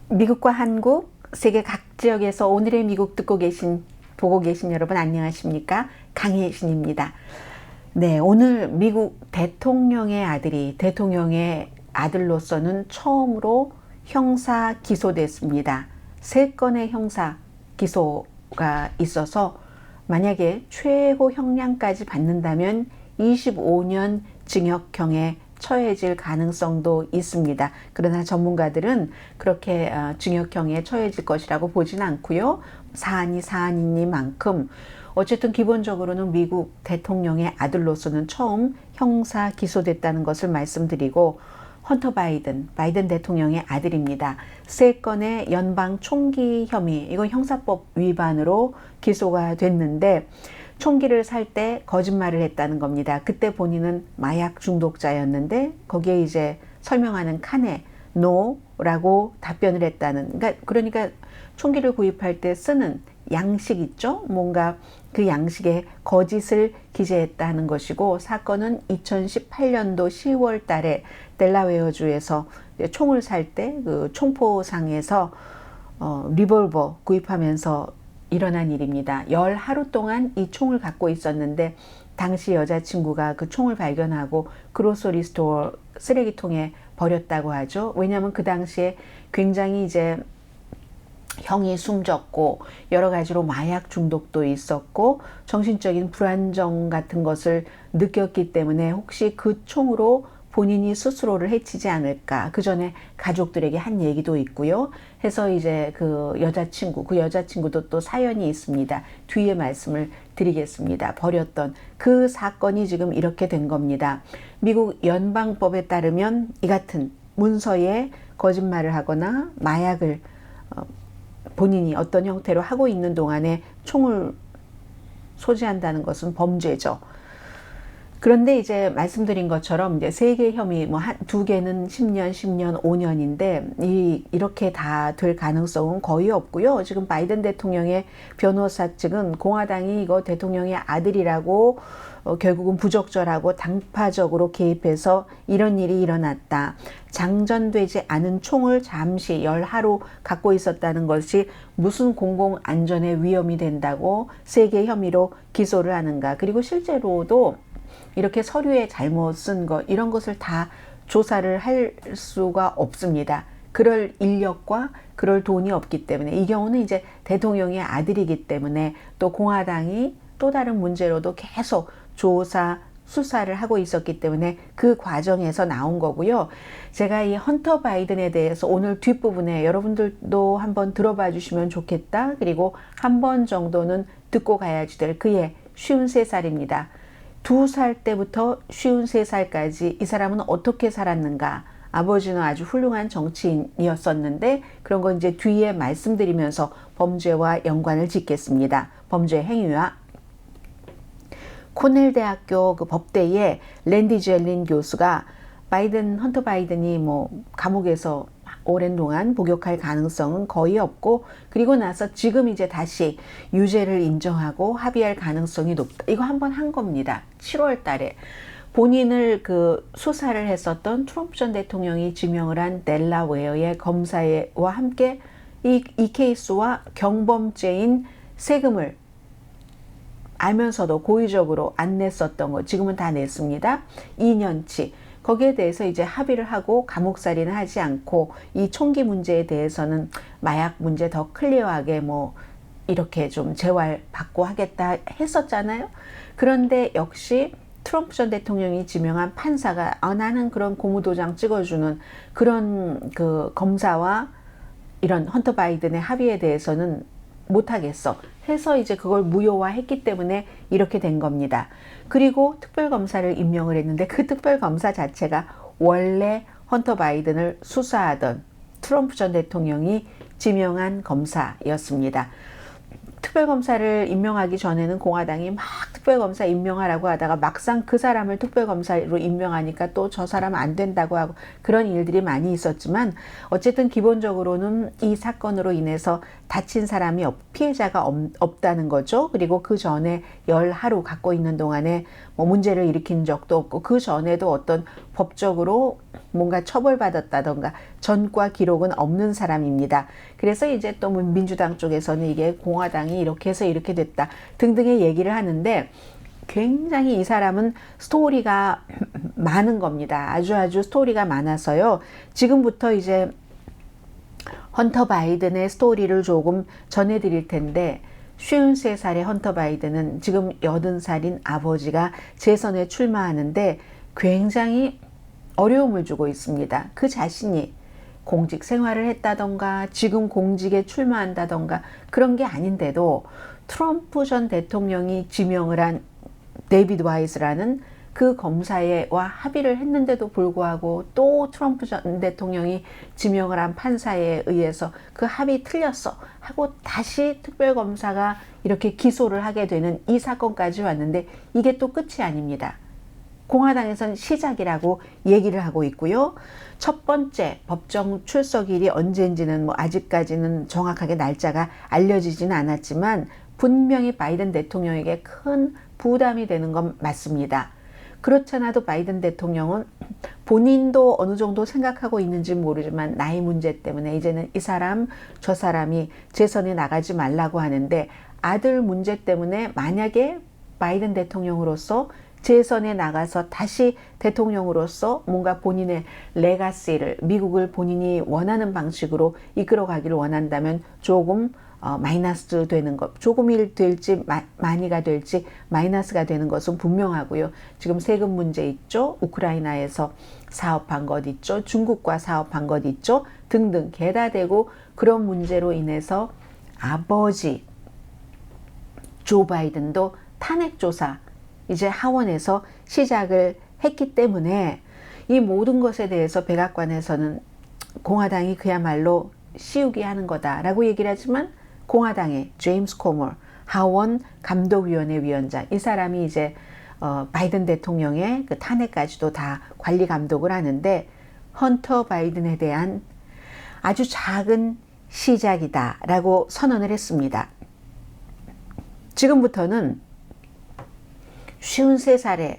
미국과 한국, 세계 각 지역에서 오늘의 미국 보고 계신 여러분 안녕하십니까? 강혜신입니다. 네, 오늘 미국 대통령의 아들로서는 처음으로 형사 기소됐습니다. 3건의 형사 기소가 있어서 만약에 최고 형량까지 받는다면 25년 징역형에 처해질 가능성도 있습니다. 그러나 전문가들은 그렇게 징역형에 처해질 것이라고 보진 않고요. 사안이 사안이니만큼 어쨌든 기본적으로는 미국 대통령의 아들로서는 처음 형사 기소됐다는 것을 말씀드리고, 헌터 바이든 대통령의 아들입니다. 3건의 연방 총기 혐의, 이건 형사법 위반으로 기소가 됐는데 총기를 살 때 거짓말을 했다는 겁니다. 그때 본인은 마약 중독자였는데 거기에 이제 설명하는 칸에 no라고 답변을 했다는, 그러니까 총기를 구입할 때 쓰는 양식 있죠? 뭔가 그 양식에 거짓을 기재했다는 것이고, 사건은 2018년도 10월 달에 델라웨어주에서 총을 살 때 그 총포상에서 리볼버 구입하면서 일어난 일입니다. 10하루 동안 이 총을 갖고 있었는데 당시 여자친구가 그 총을 발견하고 그로서리 스토어 쓰레기통에 버렸다고 하죠. 왜냐하면 그 당시에 굉장히 이제 형이 숨졌고 여러 가지로 마약 중독도 있었고 정신적인 불안정 같은 것을 느꼈기 때문에 혹시 그 총으로 본인이 스스로를 해치지 않을까, 그 전에 가족들에게 한 얘기도 있고요. 해서 이제 그 여자친구도 또 사연이 있습니다. 뒤에 말씀을 드리겠습니다. 버렸던 그 사건이 지금 이렇게 된 겁니다. 미국 연방법에 따르면 이 같은 문서에 거짓말을 하거나 마약을 본인이 어떤 형태로 하고 있는 동안에 총을 소지한다는 것은 범죄죠. 그런데 이제 말씀드린 것처럼 이제 3개 혐의, 2개는 10년, 5년인데 이렇게 다 될 가능성은 거의 없고요. 지금 바이든 대통령의 변호사 측은 공화당이 이거 대통령의 아들이라고 결국은 부적절하고 당파적으로 개입해서 이런 일이 일어났다. 장전되지 않은 총을 잠시 10하루 갖고 있었다는 것이 무슨 공공안전에 위험이 된다고 3개 혐의로 기소를 하는가. 그리고 실제로도 이렇게 서류에 잘못 쓴 것, 이런 것을 다 조사를 할 수가 없습니다. 그럴 인력과 그럴 돈이 없기 때문에, 이 경우는 이제 대통령의 아들이기 때문에 또 공화당이 또 다른 문제로도 계속 조사, 수사를 하고 있었기 때문에 그 과정에서 나온 거고요. 제가 이 헌터 바이든에 대해서 오늘 뒷부분에 여러분들도 한번 들어봐 주시면 좋겠다. 그리고 한 번 정도는 듣고 가야지 될 그의 53살입니다. 2살 때부터 53살까지 이 사람은 어떻게 살았는가. 아버지는 아주 훌륭한 정치인이었었는데 그런 건 이제 뒤에 말씀드리면서 범죄와 연관을 짓겠습니다. 범죄 행위와. 코넬 대학교 그 법대의 랜디 젤린 교수가 헌터 바이든이 감옥에서 오랜 동안 복역할 가능성은 거의 없고, 그리고 나서 지금 이제 다시 유죄를 인정하고 합의할 가능성이 높다. 이거 한번 한 겁니다. 7월 달에. 본인을 그 수사를 했었던 트럼프 전 대통령이 지명을 한 델라웨어의 검사와 함께 이 케이스와 경범죄인 세금을 알면서도 고의적으로 안 냈었던 거 지금은 다 냈습니다. 2년치. 거기에 대해서 이제 합의를 하고 감옥살이는 하지 않고 이 총기 문제에 대해서는 마약 문제 더 클리어하게 이렇게 좀 재활 받고 하겠다 했었잖아요. 그런데 역시 트럼프 전 대통령이 지명한 판사가 나는 그런 고무도장 찍어주는 그런 그 검사와 이런 헌터 바이든의 합의에 대해서는 못하겠어 해서 이제 그걸 무효화했기 때문에 이렇게 된 겁니다. 그리고 특별검사를 임명을 했는데 그 특별검사 자체가 원래 헌터 바이든을 수사하던 트럼프 전 대통령이 지명한 검사였습니다. 특별검사를 임명하기 전에는 공화당이 막 특별검사 임명하라고 하다가 막상 그 사람을 특별검사로 임명하니까 또 저 사람 안 된다고 하고 그런 일들이 많이 있었지만, 어쨌든 기본적으로는 이 사건으로 인해서 다친 사람이 피해자가 없다는 거죠. 그리고 그 전에 10하루 갖고 있는 동안에 문제를 일으킨 적도 없고, 그 전에도 어떤 법적으로 뭔가 처벌받았다던가 전과 기록은 없는 사람입니다. 그래서 이제 또 민주당 쪽에서는 이게 공화당이 이렇게 해서 이렇게 됐다 등등의 얘기를 하는데, 굉장히 이 사람은 스토리가 많은 겁니다. 아주 스토리가 많아서요. 지금부터 이제 헌터 바이든의 스토리를 조금 전해드릴 텐데, 53살의 헌터 바이든은 지금 80살인 아버지가 재선에 출마하는데 굉장히 어려움을 주고 있습니다. 그 자신이 공직 생활을 했다던가 지금 공직에 출마한다던가 그런 게 아닌데도 트럼프 전 대통령이 지명을 한 데이비드 와이즈라는 그 검사와 합의를 했는데도 불구하고 또 트럼프 전 대통령이 지명을 한 판사에 의해서 그 합의 틀렸어 하고 다시 특별검사가 이렇게 기소를 하게 되는 이 사건까지 왔는데, 이게 또 끝이 아닙니다. 공화당에선 시작이라고 얘기를 하고 있고요. 첫 번째 법정 출석일이 언제인지는 아직까지는 정확하게 날짜가 알려지지는 않았지만 분명히 바이든 대통령에게 큰 부담이 되는 건 맞습니다. 그렇잖아도 바이든 대통령은 본인도 어느 정도 생각하고 있는지 모르지만 나이 문제 때문에 이제는 이 사람 저 사람이 재선에 나가지 말라고 하는데, 아들 문제 때문에 만약에 바이든 대통령으로서 재선에 나가서 다시 대통령으로서 뭔가 본인의 레가시를, 미국을 본인이 원하는 방식으로 이끌어가기를 원한다면 조금 마이너스 되는 것, 조금이 될지 많이가 될지 마이너스가 되는 것은 분명하고요. 지금 세금 문제 있죠. 우크라이나에서 사업한 것 있죠. 중국과 사업한 것 있죠. 등등 개다되고, 그런 문제로 인해서 아버지 조 바이든도 탄핵조사 이제 하원에서 시작을 했기 때문에 이 모든 것에 대해서 백악관에서는 공화당이 그야말로 씌우기 하는 거다라고 얘기를 하지만, 공화당의 제임스 코머 하원 감독위원회 위원장, 이 사람이 이제 바이든 대통령의 그 탄핵까지도 다 관리 감독을 하는데, 헌터 바이든에 대한 아주 작은 시작이다라고 선언을 했습니다. 지금부터는 53살에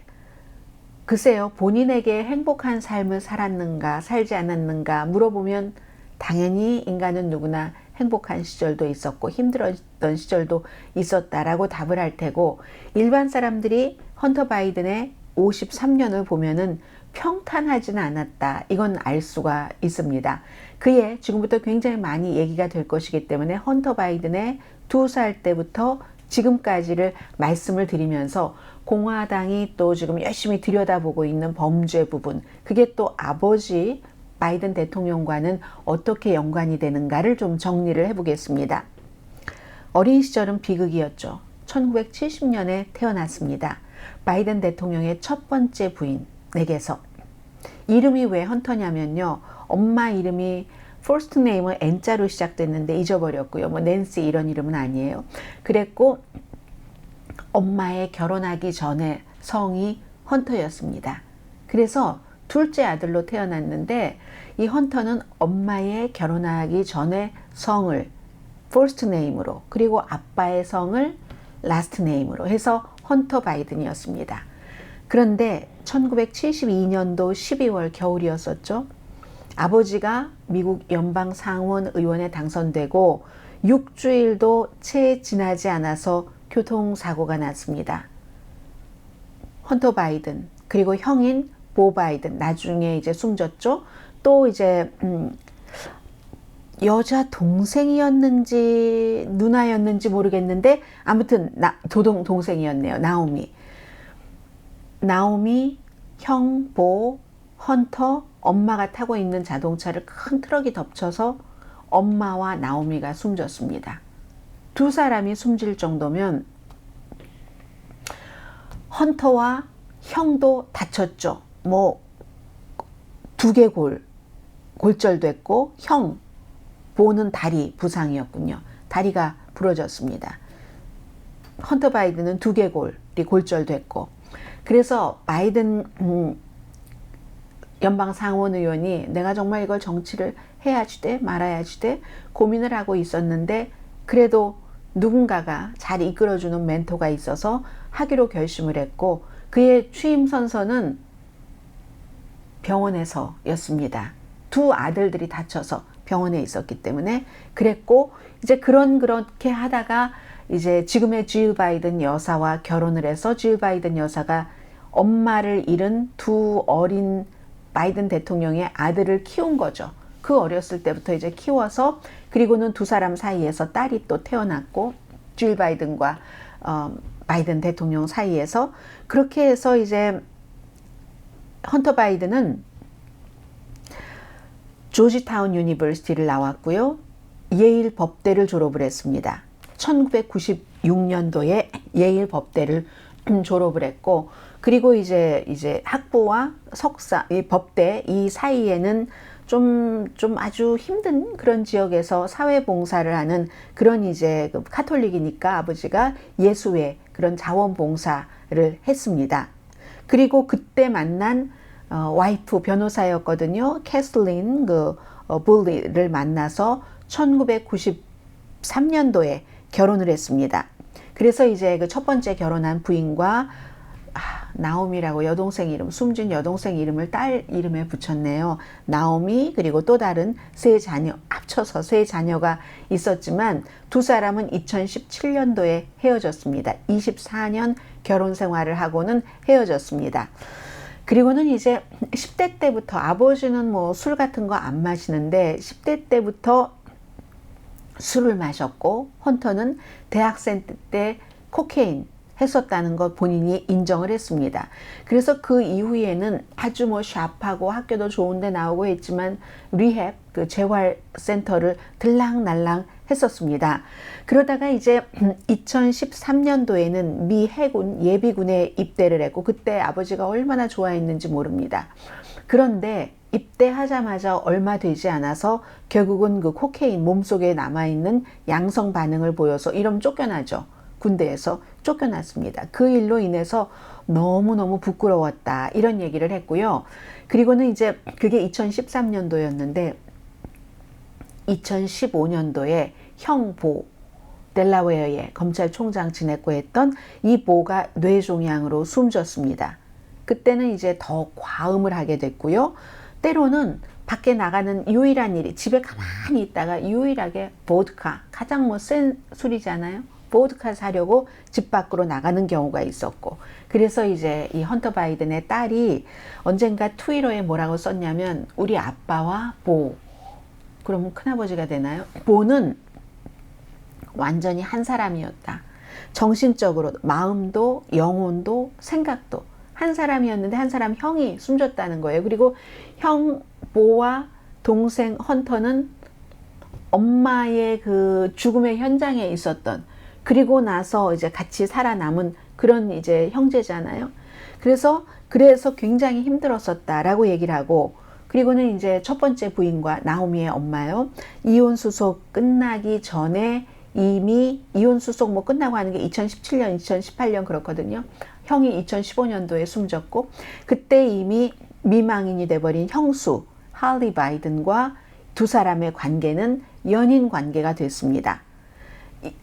글쎄요, 본인에게 행복한 삶을 살았는가 살지 않았는가 물어보면 당연히 인간은 누구나 행복한 시절도 있었고 힘들었던 시절도 있었다라고 답을 할 테고, 일반 사람들이 헌터 바이든의 53년을 보면은 평탄하지는 않았다, 이건 알 수가 있습니다. 그에 지금부터 굉장히 많이 얘기가 될 것이기 때문에 헌터 바이든의 2살 때부터 지금까지를 말씀을 드리면서, 공화당이 또 지금 열심히 들여다보고 있는 범죄 부분, 그게 또 아버지 바이든 대통령과는 어떻게 연관이 되는가를 좀 정리를 해보겠습니다. 어린 시절은 비극이었죠. 1970년에 태어났습니다. 바이든 대통령의 첫 번째 부인에게서. 이름이 왜 헌터냐면요, 엄마 이름이 first name은 N자로 시작됐는데 잊어버렸고요. 낸시 이런 이름은 아니에요. 그랬고 엄마의 결혼하기 전에 성이 헌터였습니다. 그래서 둘째 아들로 태어났는데, 이 헌터는 엄마의 결혼하기 전에 성을 first name으로, 그리고 아빠의 성을 last name으로 해서 헌터 바이든이었습니다. 그런데 1972년도 12월 겨울이었었죠. 아버지가 미국 연방 상원 의원에 당선되고 6주일도 채 지나지 않아서 교통사고가 났습니다. 헌터 바이든, 그리고 형인 보 바이든, 나중에 이제 숨졌죠. 또 이제 여자 동생이었는지 누나였는지 모르겠는데 아무튼 동생이었네요. 나오미, 형, 보, 헌터, 엄마가 타고 있는 자동차를 큰 트럭이 덮쳐서 엄마와 나오미가 숨졌습니다. 두 사람이 숨질 정도면 헌터와 형도 다쳤죠. 두개골 골절됐고, 형 보는 다리 부상이었군요. 다리가 부러졌습니다. 헌터 바이든은 두개골이 골절됐고, 그래서 바이든 연방 상원 의원이 내가 정말 이걸 정치를 해야지 돼 말아야지 돼 고민을 하고 있었는데, 그래도 누군가가 잘 이끌어주는 멘토가 있어서 하기로 결심을 했고, 그의 취임 선서는 병원에서였습니다. 두 아들들이 다쳐서 병원에 있었기 때문에 그랬고, 이제 그렇게 하다가 이제 지금의 질 바이든 여사와 결혼을 해서 질 바이든 여사가 엄마를 잃은 두 어린 바이든 대통령의 아들을 키운 거죠. 그 어렸을 때부터 이제 키워서, 그리고는 두 사람 사이에서 딸이 또 태어났고, 질 바이든과 바이든 대통령 사이에서 그렇게 해서 이제 헌터 바이든은 조지타운 유니버시티를 나왔고요. 예일 법대를 졸업을 했습니다. 1996년도에 예일 법대를 졸업을 했고, 그리고 이제 학부와 석사, 이 법대 이 사이에는 좀 아주 힘든 그런 지역에서 사회봉사를 하는 그런 이제 카톨릭이니까 아버지가 예수회 그런 자원봉사를 했습니다. 그리고 그때 만난 와이프 변호사였거든요. 캐슬린 불리를 만나서 1993년도에 결혼을 했습니다. 그래서 이제 그 첫 번째 결혼한 부인과 나오미라고 여동생 이름, 숨진 여동생 이름을 딸 이름에 붙였네요. 나오미, 그리고 또 다른 세 자녀, 합쳐서 세 자녀가 있었지만 두 사람은 2017년도에 헤어졌습니다. 24년 결혼 생활을 하고는 헤어졌습니다. 그리고는 이제 10대 때부터, 아버지는 뭐 술 같은 거 안 마시는데 10대 때부터 술을 마셨고, 헌터는 대학생 때 코케인 했었다는 것 본인이 인정을 했습니다. 그래서 그 이후에는 아주 뭐 샵하고 학교도 좋은데 나오고 했지만 리헵, 그 재활센터를 들락날락 했었습니다. 그러다가 이제 2013년도에는 미 해군 예비군에 입대를 했고, 그때 아버지가 얼마나 좋아했는지 모릅니다. 그런데 입대하자마자 얼마 되지 않아서 결국은 그 코케인 몸속에 남아있는 양성 반응을 보여서 이러면 쫓겨나죠. 군대에서 쫓겨났습니다. 그 일로 인해서 너무너무 부끄러웠다, 이런 얘기를 했고요. 그리고는 이제 그게 2013년도였는데 2015년도에 형 보, 델라웨어의 검찰총장 지냈고 했던 이 보가 뇌종양으로 숨졌습니다. 그때는 이제 더 과음을 하게 됐고요. 때로는 밖에 나가는 유일한 일이, 집에 가만히 있다가 유일하게 보드카, 가장 뭐 센 술이잖아요. 보드카 사려고 집 밖으로 나가는 경우가 있었고, 그래서 이제 이 헌터 바이든의 딸이 언젠가 트위터에 뭐라고 썼냐면, 우리 아빠와 보, 그러면 큰아버지가 되나요? 보는 완전히 한 사람이었다. 정신적으로, 마음도 영혼도 생각도 한 사람이었는데 한 사람 형이 숨졌다는 거예요. 그리고 형 보와 동생 헌터는 엄마의 그 죽음의 현장에 있었던, 그리고 나서 이제 같이 살아남은 그런 이제 형제잖아요. 그래서 굉장히 힘들었었다라고 얘기를 하고, 그리고는 이제 첫 번째 부인과 나오미의 엄마요. 이혼 수속 끝나기 전에 이미 이혼 수속 뭐 끝나고 하는 게 2017년, 2018년 그렇거든요. 형이 2015년도에 숨졌고, 그때 이미 미망인이 돼버린 형수 할리 바이든과 두 사람의 관계는 연인 관계가 됐습니다.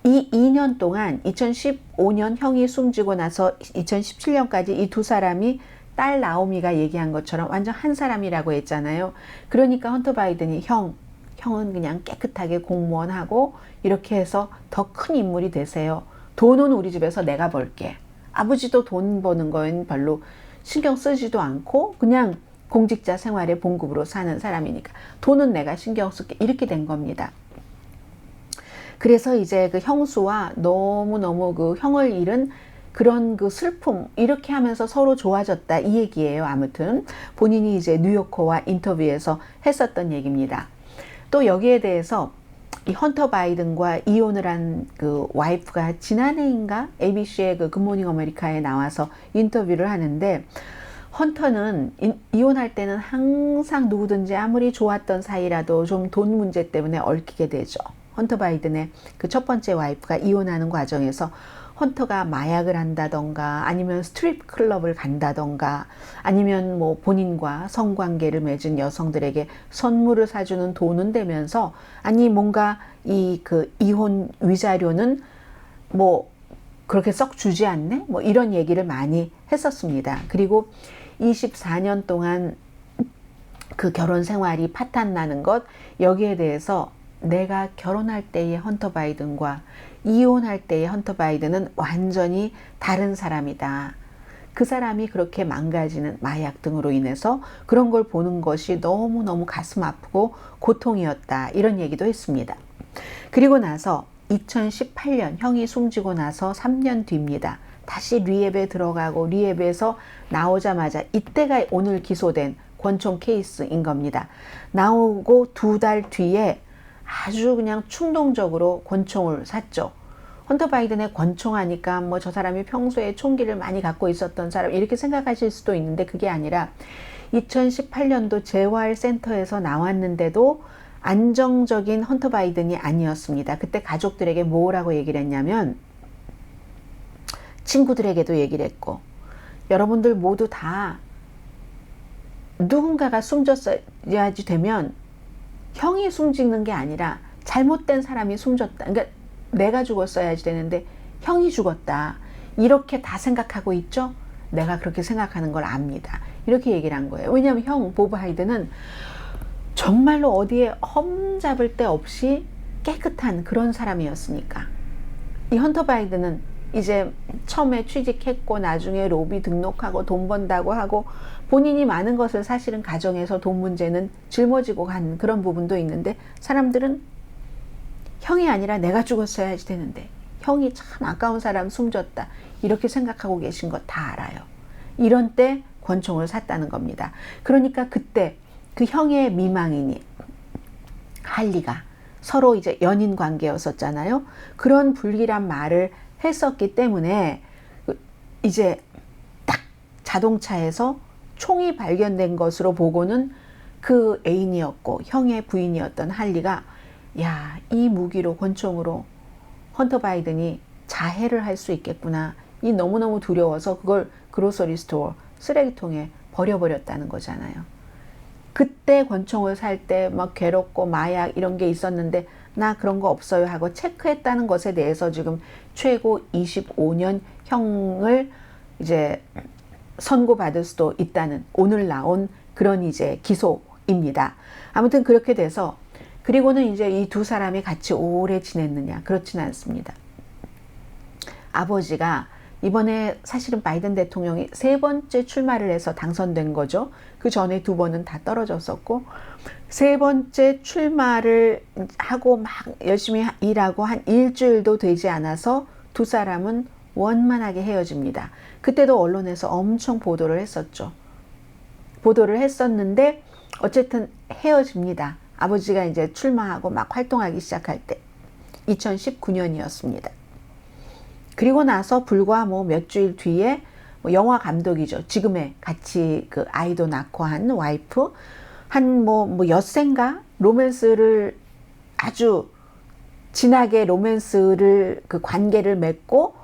이 2년 동안 2015년 형이 숨지고 나서 2017년까지 이 두 사람이 딸 나오미가 얘기한 것처럼 완전 한 사람이라고 했잖아요. 그러니까 헌터 바이든이 형은 그냥 깨끗하게 공무원하고 이렇게 해서 더 큰 인물이 되세요. 돈은 우리 집에서 내가 벌게. 아버지도 돈 버는 건 별로 신경 쓰지도 않고 그냥 공직자 생활에 봉급으로 사는 사람이니까 돈은 내가 신경 쓸게, 이렇게 된 겁니다. 그래서 이제 그 형수와 너무너무 그 형을 잃은 그런 그 슬픔, 이렇게 하면서 서로 좋아졌다, 이 얘기예요. 아무튼 본인이 이제 뉴요커와 인터뷰에서 했었던 얘기입니다. 또 여기에 대해서 이 헌터 바이든과 이혼을 한 그 와이프가 지난해인가 ABC의 그 굿모닝 아메리카에 나와서 인터뷰를 하는데, 헌터는 이혼할 때는 항상 누구든지 아무리 좋았던 사이라도 좀 돈 문제 때문에 얽히게 되죠. 헌터 바이든의 그 첫 번째 와이프가 이혼하는 과정에서 헌터가 마약을 한다던가 아니면 스트립 클럽을 간다던가 아니면 뭐 본인과 성관계를 맺은 여성들에게 선물을 사주는 돈은 되면서, 아니 뭔가 이 그 이혼 위자료는 뭐 그렇게 썩 주지 않네? 뭐 이런 얘기를 많이 했었습니다. 그리고 24년 동안 그 결혼 생활이 파탄나는 것, 여기에 대해서 내가 결혼할 때의 헌터 바이든과 이혼할 때의 헌터 바이든은 완전히 다른 사람이다. 그 사람이 그렇게 망가지는 마약 등으로 인해서 그런 걸 보는 것이 너무너무 가슴 아프고 고통이었다. 이런 얘기도 했습니다. 그리고 나서 2018년 형이 숨지고 나서 3년 뒤입니다. 다시 리앱에 들어가고 리앱에서 나오자마자 이때가 오늘 기소된 권총 케이스인 겁니다. 나오고 2달 뒤에 아주 그냥 충동적으로 권총을 샀죠. 헌터 바이든의 권총하니까 뭐 저 사람이 평소에 총기를 많이 갖고 있었던 사람 이렇게 생각하실 수도 있는데 그게 아니라 2018년도 재활센터에서 나왔는데도 안정적인 헌터 바이든이 아니었습니다. 그때 가족들에게 뭐라고 얘기를 했냐면 친구들에게도 얘기를 했고 여러분들 모두 다 누군가가 숨졌어야지 되면 형이 숨지는 게 아니라 잘못된 사람이 숨졌다. 그러니까 내가 죽었어야지 되는데 형이 죽었다. 이렇게 다 생각하고 있죠? 내가 그렇게 생각하는 걸 압니다. 이렇게 얘기를 한 거예요. 왜냐하면 형 보브 하이든은 정말로 어디에 험잡을 데 없이 깨끗한 그런 사람이었으니까. 이 헌터 바이든은 이제 처음에 취직했고 나중에 로비 등록하고 돈 번다고 하고 본인이 많은 것을 사실은 가정에서 돈 문제는 짊어지고 간 그런 부분도 있는데 사람들은 형이 아니라 내가 죽었어야지 되는데 형이 참 아까운 사람 숨졌다 이렇게 생각하고 계신 거 다 알아요. 이런 때 권총을 샀다는 겁니다. 그러니까 그때 그 형의 미망인이 할리가 서로 이제 연인 관계였었잖아요. 그런 불길한 말을 했었기 때문에 이제 딱 자동차에서 총이 발견된 것으로 보고는 그 애인이었고 형의 부인이었던 할리가 야, 이 무기로 권총으로 헌터 바이든이 자해를 할 수 있겠구나. 이 너무너무 두려워서 그걸 그로서리 스토어 쓰레기통에 버려버렸다는 거잖아요. 그때 권총을 살 때 막 괴롭고 마약 이런 게 있었는데 나 그런 거 없어요 하고 체크했다는 것에 대해서 지금 최고 25년 형을 이제 선고받을 수도 있다는 오늘 나온 그런 이제 기소입니다. 아무튼 그렇게 돼서 그리고는 이제 이 두 사람이 같이 오래 지냈느냐? 그렇지는 않습니다. 아버지가 이번에 사실은 바이든 대통령이 3번째 출마를 해서 당선된 거죠. 그 전에 2번은 다 떨어졌었고 3번째 출마를 하고 막 열심히 일하고 한 일주일도 되지 않아서 두 사람은 원만하게 헤어집니다. 그때도 언론에서 엄청 보도를 했었죠. 보도를 했었는데 어쨌든 헤어집니다. 아버지가 이제 출마하고 막 활동하기 시작할 때 2019년이었습니다. 그리고 나서 불과 뭐 몇 주일 뒤에 뭐 영화 감독이죠. 지금의 같이 그 아이도 낳고 한 와이프 한 뭐 엿새인가 로맨스를 아주 진하게 로맨스를 그 관계를 맺고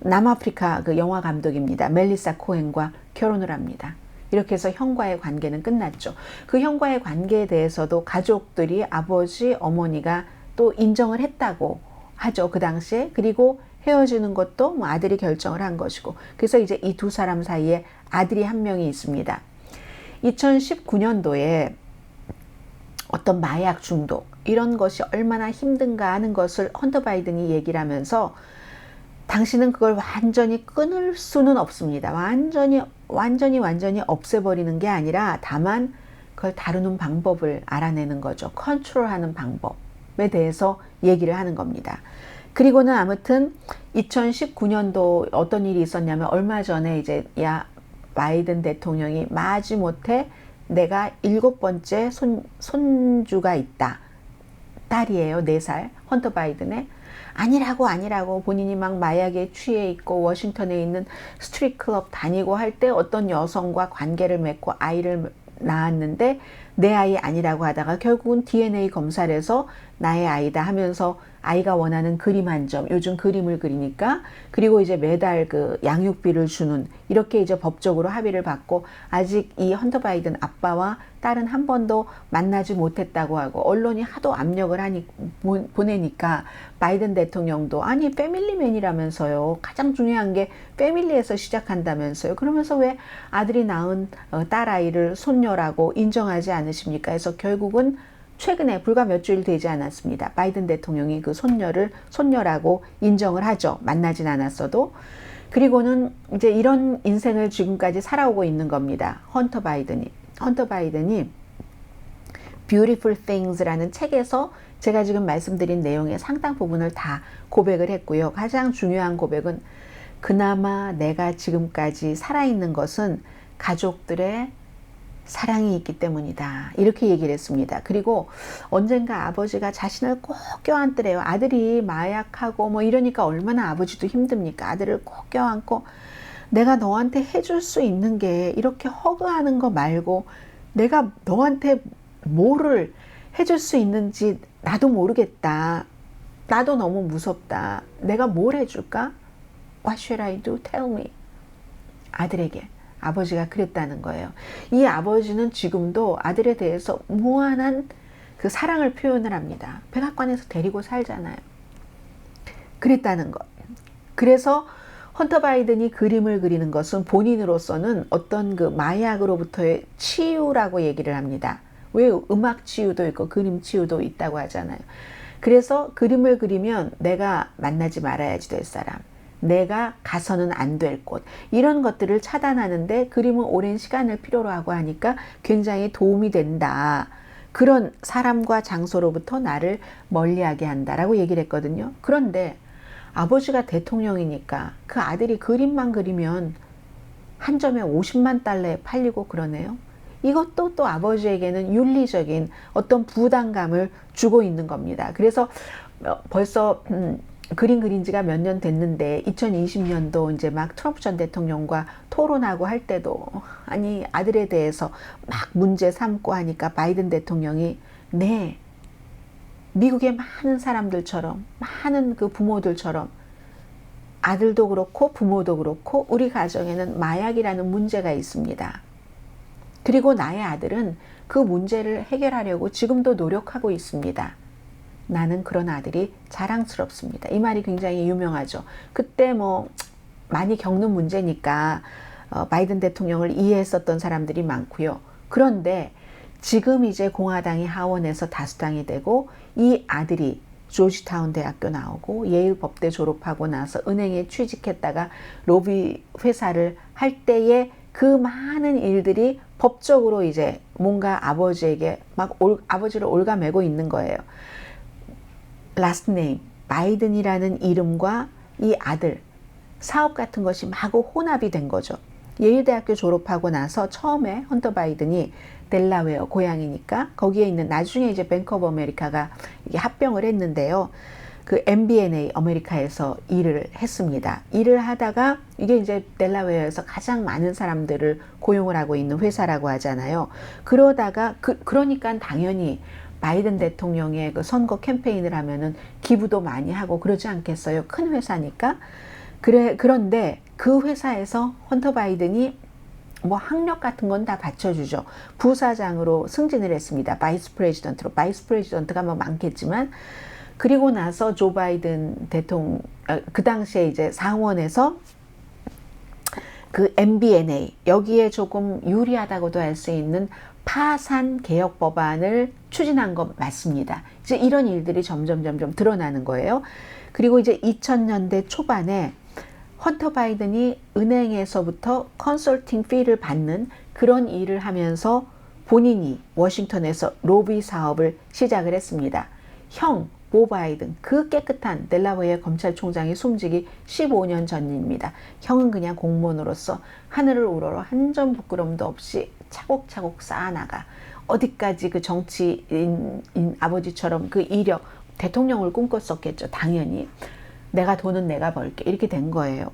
남아프리카 그 영화 감독입니다. 멜리사 코헨과 결혼을 합니다. 이렇게 해서 형과의 관계는 끝났죠. 그 형과의 관계에 대해서도 가족들이 아버지, 어머니가 또 인정을 했다고 하죠. 그 당시에. 그리고 헤어지는 것도 뭐 아들이 결정을 한 것이고. 그래서 이제 이 두 사람 사이에 아들이 한 명이 있습니다. 2019년도에 어떤 마약 중독 이런 것이 얼마나 힘든가 하는 것을 헌터 바이든이 얘기를 하면서 당신은 그걸 완전히 끊을 수는 없습니다. 완전히 없애버리는 게 아니라 다만 그걸 다루는 방법을 알아내는 거죠. 컨트롤하는 방법에 대해서 얘기를 하는 겁니다. 그리고는 아무튼 2019년도 어떤 일이 있었냐면 얼마 전에 이제 바이든 대통령이 마지못해 내가 7번째 손주가 있다. 딸이에요. 4살. 헌터 바이든의. 아니라고 본인이 막 마약에 취해 있고 워싱턴에 있는 스트릿 클럽 다니고 할 때 어떤 여성과 관계를 맺고 아이를 낳았는데 내 아이 아니라고 하다가 결국은 DNA 검사를 해서 나의 아이다 하면서 아이가 원하는 그림 한 점, 요즘 그림을 그리니까 그리고 이제 매달 그 양육비를 주는 이렇게 이제 법적으로 합의를 받고 아직 이 헌터 바이든 아빠와 딸은 한 번도 만나지 못했다고 하고 언론이 하도 압력을 보내니까 바이든 대통령도 아니 패밀리맨이라면서요. 가장 중요한 게 패밀리에서 시작한다면서요. 그러면서 왜 아들이 낳은 딸아이를 손녀라고 인정하지 않으십니까? 해서 결국은 최근에 불과 몇 주일 되지 않았습니다. 바이든 대통령이 그 손녀라고 인정을 하죠. 만나진 않았어도. 그리고는 이제 이런 인생을 지금까지 살아오고 있는 겁니다. 헌터 바이든이 Beautiful Things라는 책에서 제가 지금 말씀드린 내용의 상당 부분을 다 고백을 했고요. 가장 중요한 고백은 그나마 내가 지금까지 살아있는 것은 가족들의 사랑이 있기 때문이다. 이렇게 얘기를 했습니다. 그리고 언젠가 아버지가 자신을 꼭 껴안더래요. 아들이 마약하고 뭐 이러니까 얼마나 아버지도 힘듭니까? 아들을 꼭 껴안고 내가 너한테 해줄 수 있는 게 이렇게 허그하는 거 말고 내가 너한테 뭐를 해줄 수 있는지 나도 모르겠다. 나도 너무 무섭다. 내가 뭘 해줄까? What should I do? Tell me. 아들에게 아버지가 그랬다는 거예요. 이 아버지는 지금도 아들에 대해서 무한한 그 사랑을 표현을 합니다. 백악관에서 데리고 살잖아요. 그랬다는 거. 그래서 헌터 바이든이 그림을 그리는 것은 본인으로서는 어떤 그 마약으로부터의 치유라고 얘기를 합니다. 왜 음악 치유도 있고 그림 치유도 있다고 하잖아요. 그래서 그림을 그리면 내가 만나지 말아야지 될 사람, 내가 가서는 안 될 곳, 이런 것들을 차단하는데 그림은 오랜 시간을 필요로 하고 하니까 굉장히 도움이 된다. 그런 사람과 장소로부터 나를 멀리하게 한다라고 얘기를 했거든요. 그런데 아버지가 대통령이니까 그 아들이 그림만 그리면 한 점에 50만 달러에 팔리고 그러네요. 이것도 또 아버지에게는 윤리적인 어떤 부담감을 주고 있는 겁니다. 그래서 벌써 그림 그린 지가 몇 년 됐는데 2020년도 이제 막 트럼프 전 대통령과 토론하고 할 때도 아니 아들에 대해서 막 문제 삼고 하니까 바이든 대통령이 네, 미국의 많은 사람들처럼 많은 그 부모들처럼 아들도 그렇고 부모도 그렇고 우리 가정에는 마약이라는 문제가 있습니다. 그리고 나의 아들은 그 문제를 해결하려고 지금도 노력하고 있습니다. 나는 그런 아들이 자랑스럽습니다. 이 말이 굉장히 유명하죠. 그때 뭐 많이 겪는 문제니까 바이든 대통령을 이해했었던 사람들이 많고요. 그런데 지금 이제 공화당이 하원에서 다수당이 되고 이 아들이 조지타운 대학교 나오고 예일 법대 졸업하고 나서 은행에 취직했다가 로비 회사를 할 때에 그 많은 일들이 법적으로 이제 뭔가 아버지에게 막 아버지를 올가매고 있는 거예요. last name, 바이든이라는 이름과 이 아들, 사업 같은 것이 마구 혼합이 된 거죠. 예일대학교 졸업하고 나서 처음에 헌터 바이든이 델라웨어 고향이니까 거기에 있는 나중에 이제 뱅크 오브 아메리카가 이게 합병을 했는데요. 그 MBNA 아메리카에서 일을 했습니다. 일을 하다가 이게 이제 델라웨어에서 가장 많은 사람들을 고용을 하고 있는 회사라고 하잖아요. 그러다가 그러니까 당연히 바이든 대통령의 그 선거 캠페인을 하면은 기부도 많이 하고 그러지 않겠어요? 큰 회사니까. 그런데 그 회사에서 헌터 바이든이 뭐 학력 같은 건 다 받쳐주죠. 부사장으로 승진을 했습니다. 바이스 프레지던트로. 바이스 프레지던트가 뭐 많겠지만 그리고 나서 조 바이든 대통령 그 당시에 이제 상원에서 그 MBNA 여기에 조금 유리하다고도 할 수 있는 파산 개혁 법안을 추진한 것 맞습니다. 이제 이런 일들이 점점 드러나는 거예요. 그리고 이제 2000년대 초반에 헌터 바이든이 은행에서부터 컨설팅 피를 받는 그런 일을 하면서 본인이 워싱턴에서 로비 사업을 시작을 했습니다. 형 보 바이든, 그 깨끗한 델라웨어 검찰총장이 숨지기 15년 전입니다. 형은 그냥 공무원으로서 하늘을 우러러 한 점 부끄럼도 없이 차곡차곡 쌓아나가 어디까지 그 정치인 아버지처럼 그 이력, 대통령을 꿈꿨었겠죠. 당연히 내가 돈은 내가 벌게 이렇게 된 거예요.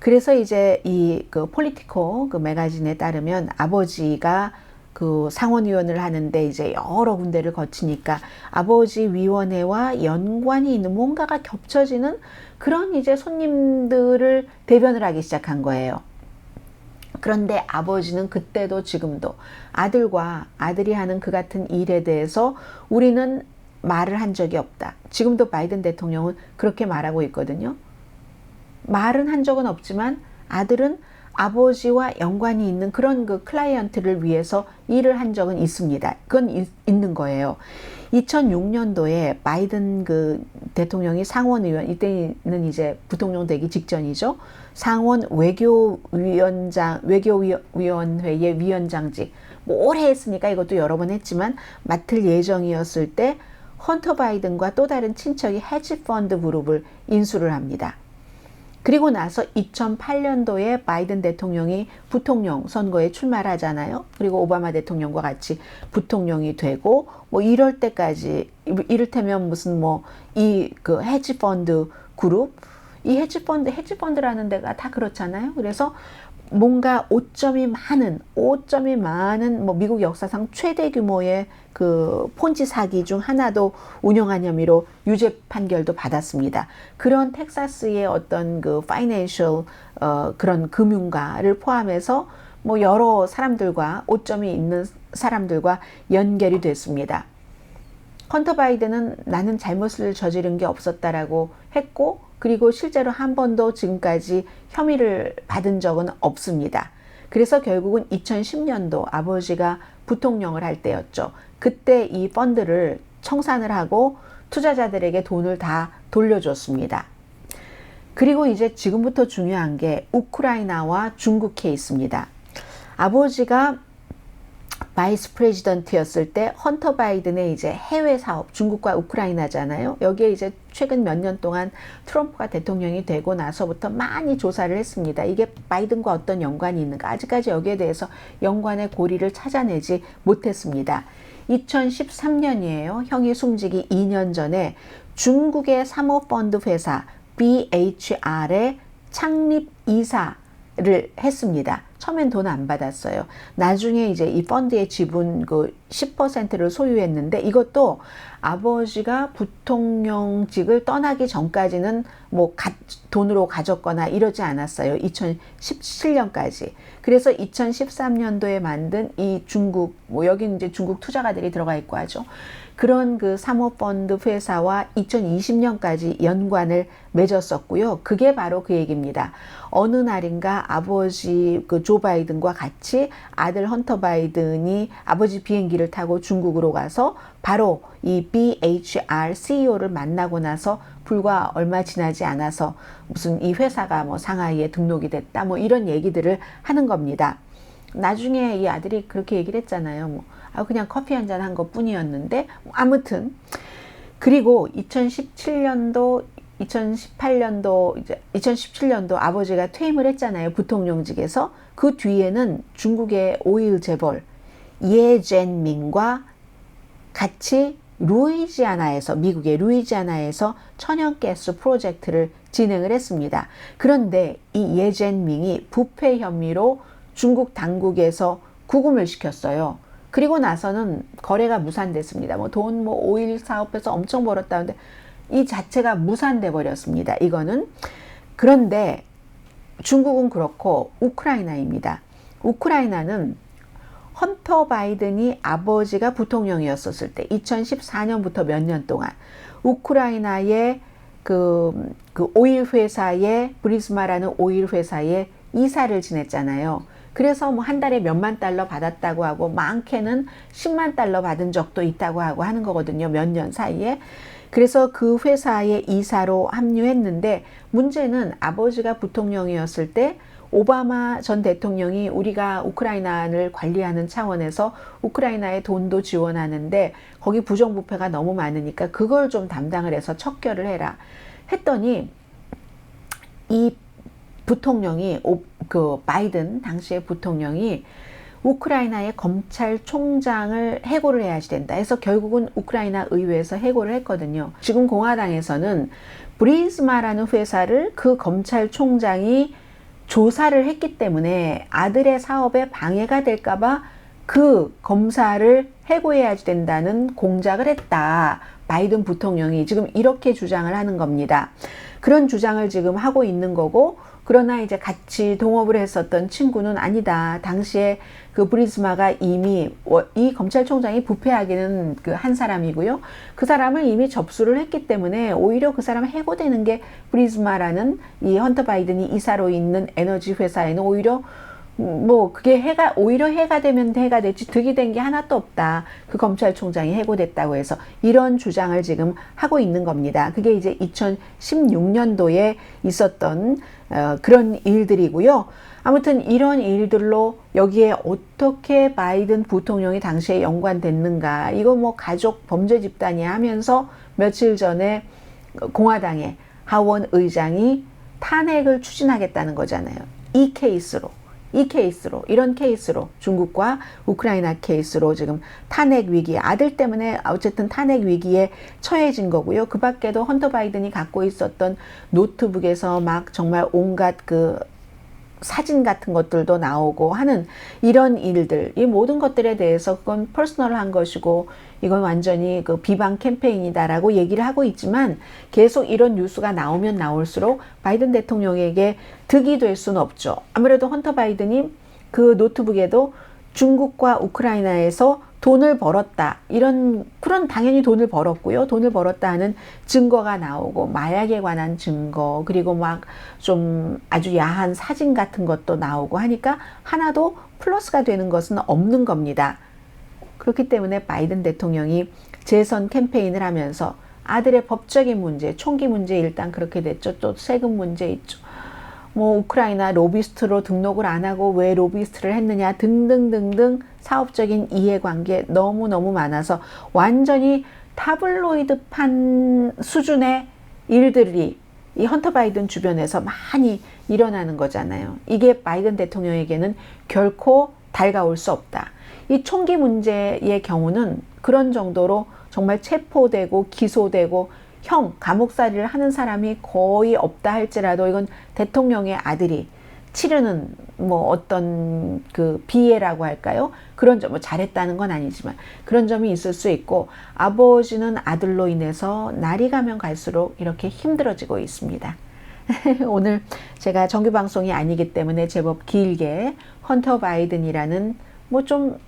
그래서 이제 이 그 폴리티코 그 매거진에 따르면 아버지가 그 상원의원을 하는데 이제 여러 군데를 거치니까 아버지 위원회와 연관이 있는 뭔가가 겹쳐지는 그런 이제 손님들을 대변을 하기 시작한 거예요. 그런데 아버지는 그때도 지금도 아들과 아들이 하는 그 같은 일에 대해서 우리는 말을 한 적이 없다. 지금도 바이든 대통령은 그렇게 말하고 있거든요. 말은 한 적은 없지만 아들은 아버지와 연관이 있는 그런 그 클라이언트를 위해서 일을 한 적은 있습니다. 그건 있는 거예요. 2006년도에 바이든 그 대통령이 상원의원, 이때는 이제 부통령 되기 직전이죠. 상원 외교위원회의 위원장직, 뭐 오래 했으니까 이것도 여러 번 했지만 맡을 예정이었을 때 헌터 바이든과 또 다른 친척이 헤지펀드 그룹을 인수를 합니다. 그리고 나서 2008년도에 바이든 대통령이 부통령 선거에 출마를 하잖아요. 그리고 오바마 대통령과 같이 부통령이 되고 뭐 이럴 때까지, 이를테면 무슨 뭐 이 그 헤지펀드 그룹, 이 헤지펀드라는 데가 다 그렇잖아요. 그래서 뭔가 오점이 많은 뭐 미국 역사상 최대 규모의 그 폰지 사기 중 하나도 운영한 혐의로 유죄 판결도 받았습니다. 그런 텍사스의 어떤 그 파이낸셜 그런 금융가를 포함해서 뭐 여러 사람들과 오점이 있는 사람들과 연결이 됐습니다. 헌터 바이든은 나는 잘못을 저지른 게 없었다라고 했고, 그리고 실제로 한 번도 지금까지 혐의를 받은 적은 없습니다. 그래서 결국은 2010년도 아버지가 부통령을 할 때였죠. 그때 이 펀드를 청산을 하고 투자자들에게 돈을 다 돌려줬습니다. 그리고 이제 지금부터 중요한 게 우크라이나와 중국 케이스입니다. 아버지가 바이스 프레지던트였을 때 헌터 바이든의 이제 해외 사업, 중국과 우크라이나잖아요. 여기에 이제 최근 몇 년 동안 트럼프가 대통령이 되고 나서부터 많이 조사를 했습니다. 이게 바이든과 어떤 연관이 있는가? 아직까지 여기에 대해서 연관의 고리를 찾아내지 못했습니다. 2013년이에요. 형이 숨지기 2년 전에 중국의 사모펀드 회사 BHR의 창립 이사를 했습니다. 처음엔 돈 안 받았어요. 나중에 이제 이 펀드의 지분 그 10%를 소유했는데, 이것도 아버지가 부통령직을 떠나기 전까지는 뭐 돈으로 가졌거나 이러지 않았어요. 2017년까지. 그래서 2013년도에 만든 이 중국, 뭐 여기 이제 중국 투자가들이 들어가 있고 하죠. 그런 그 사모펀드 회사와 2020년까지 연관을 맺었었고요. 그게 바로 그 얘기입니다. 어느 날인가 아버지 그 조 바이든과 같이 아들 헌터 바이든이 아버지 비행기를 타고 중국으로 가서 바로 이 BHR CEO를 만나고 나서 불과 얼마 지나지 않아서 무슨 이 회사가 뭐 상하이에 등록이 됐다, 뭐 이런 얘기들을 하는 겁니다. 나중에 이 아들이 그렇게 얘기를 했잖아요. 뭐 그냥 커피 한잔 한 것 뿐이었는데, 아무튼. 그리고 2017년도 이제 2017년도 아버지가 퇴임을 했잖아요. 부통령직에서. 그 뒤에는 중국의 오일 재벌 예젠민과 같이 미국의 루이지아나에서 천연가스 프로젝트를 진행을 했습니다. 그런데 이 예젠밍이 부패 혐의로 중국 당국에서 구금을 시켰어요. 그리고 나서는 거래가 무산됐습니다. 오일 사업에서 엄청 벌었다는데 이 자체가 무산돼 버렸습니다. 이거는. 그런데 중국은 그렇고 우크라이나입니다. 우크라이나는 헌터 바이든이 아버지가 부통령이었었을 때 2014년부터 몇 년 동안 우크라이나의 그 오일 회사의 브리즈마라는 오일 회사의 이사를 지냈잖아요. 그래서 뭐 한 달에 몇만 달러 받았다고 하고 많게는 10만 달러 받은 적도 있다고 하고 하는 거거든요. 몇 년 사이에. 그래서 그 회사의 이사로 합류했는데, 문제는 아버지가 부통령이었을 때 오바마 전 대통령이 우리가 우크라이나를 관리하는 차원에서 우크라이나에 돈도 지원하는데 거기 부정부패가 너무 많으니까 그걸 좀 담당을 해서 척결을 해라 했더니, 이 부통령이 바이든 당시의 부통령이 우크라이나의 검찰총장을 해고를 해야지 된다 해서 결국은 우크라이나 의회에서 해고를 했거든요. 지금 공화당에서는 브리즈마라는 회사를 그 검찰총장이 조사를 했기 때문에 아들의 사업에 방해가 될까봐 그 검사를 해고해야지 된다는 공작을 했다. 바이든 부통령이 지금 이렇게 주장을 하는 겁니다. 그런 주장을 지금 하고 있는 거고, 그러나 이제 같이 동업을 했었던 친구는 아니다. 당시에 그 브리즈마가 이미 이 검찰총장이 부패하기는 그 한 사람이고요. 그 사람을 이미 접수를 했기 때문에 오히려 그 사람을 해고되는 게 브리즈마라는 이 헌터 바이든이 이사로 있는 에너지 회사에는 오히려 뭐 그게 오히려 해가 되면 해가 됐지 득이 된 게 하나도 없다. 그 검찰총장이 해고됐다고 해서 이런 주장을 지금 하고 있는 겁니다. 그게 이제 2016년도에 있었던 그런 일들이고요. 아무튼 이런 일들로 여기에 어떻게 바이든 부통령이 당시에 연관됐는가, 이거 뭐 가족 범죄 집단이야 하면서 며칠 전에 공화당의 하원 의장이 탄핵을 추진하겠다는 거잖아요. 이런 케이스로 중국과 우크라이나 케이스로 지금 탄핵 위기, 아들 때문에 어쨌든 탄핵 위기에 처해진 거고요. 그 밖에도 헌터 바이든이 갖고 있었던 노트북에서 막 정말 온갖 그 사진 같은 것들도 나오고 하는 이런 일들, 이 모든 것들에 대해서 그건 퍼스널한 것이고 이건 완전히 그 비방 캠페인이다라고 얘기를 하고 있지만 계속 이런 뉴스가 나오면 나올수록 바이든 대통령에게 득이 될 수는 없죠. 아무래도 헌터 바이든이 그 노트북에도 중국과 우크라이나에서 돈을 벌었다, 그런 당연히 돈을 벌었고요. 돈을 벌었다 하는 증거가 나오고 마약에 관한 증거, 그리고 막 좀 아주 야한 사진 같은 것도 나오고 하니까 하나도 플러스가 되는 것은 없는 겁니다. 그렇기 때문에 바이든 대통령이 재선 캠페인을 하면서 아들의 법적인 문제, 총기 문제 일단 그렇게 됐죠. 또 세금 문제 있죠. 뭐 우크라이나 로비스트로 등록을 안 하고 왜 로비스트를 했느냐 등등등등 사업적인 이해관계 너무너무 많아서 완전히 타블로이드판 수준의 일들이 이 헌터 바이든 주변에서 많이 일어나는 거잖아요. 이게 바이든 대통령에게는 결코 달가올 수 없다. 이 총기 문제의 경우는 그런 정도로 정말 체포되고 기소되고 감옥살이를 하는 사람이 거의 없다 할지라도 이건 대통령의 아들이 치르는 뭐 어떤 그 비애라고 할까요? 그런 점, 뭐 잘했다는 건 아니지만 그런 점이 있을 수 있고, 아버지는 아들로 인해서 날이 가면 갈수록 이렇게 힘들어지고 있습니다. 오늘 제가 정규 방송이 아니기 때문에 제법 길게 헌터 바이든이라는 뭐 좀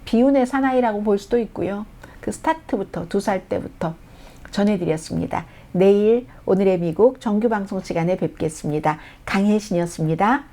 비운의 사나이라고 볼 수도 있고요. 그 스타트부터 2살 때부터 전해드렸습니다. 내일 오늘의 미국 정규 방송 시간에 뵙겠습니다. 강혜신이었습니다.